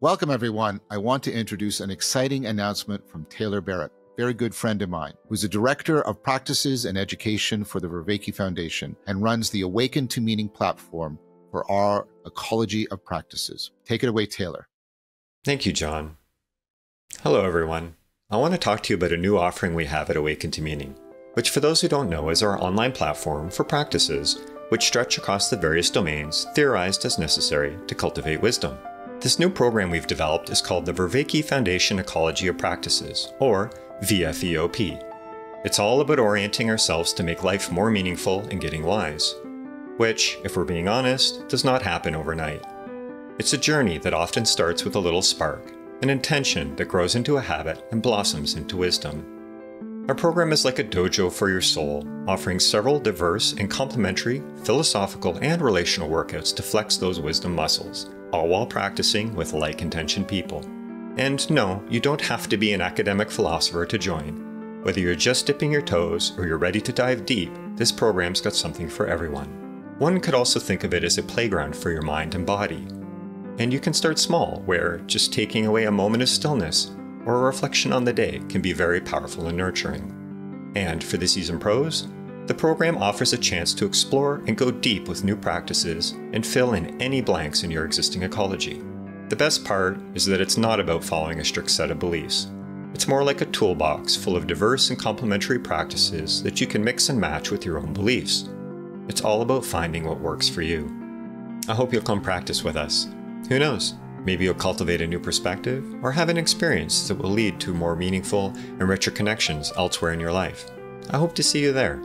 Welcome, everyone. I want to introduce an exciting announcement from Taylor Barratt, a very good friend of mine, who's the Director of Practices and Education for the Vervaeke Foundation and runs the Awaken to Meaning platform for our Ecology of Practices. Take it away, Taylor. Thank you, John. Hello, everyone. I want to talk to you about a new offering we have at Awaken to Meaning, which for those who don't know is our online platform for practices which stretch across the various domains theorized as necessary to cultivate wisdom. This new program we've developed is called the Vervaeke Foundation Ecology of Practices, or VFEOP. It's all about orienting ourselves to make life more meaningful and getting wise, which, if we're being honest, does not happen overnight. It's a journey that often starts with a little spark, an intention that grows into a habit and blossoms into wisdom. Our program is like a dojo for your soul, offering several diverse and complementary philosophical and relational workouts to flex those wisdom muscles, all while practicing with like-intentioned people. And no, you don't have to be an academic philosopher to join. Whether you're just dipping your toes or you're ready to dive deep, this program's got something for everyone. One could also think of it as a playground for your mind and body. And you can start small, where just taking away a moment of stillness or a reflection on the day can be very powerful and nurturing. And for the seasoned pros, the program offers a chance to explore and go deep with new practices and fill in any blanks in your existing ecology. The best part is that it's not about following a strict set of beliefs. It's more like a toolbox full of diverse and complementary practices that you can mix and match with your own beliefs. It's all about finding what works for you. I hope you'll come practice with us. Who knows? Maybe you'll cultivate a new perspective or have an experience that will lead to more meaningful and richer connections elsewhere in your life. I hope to see you there.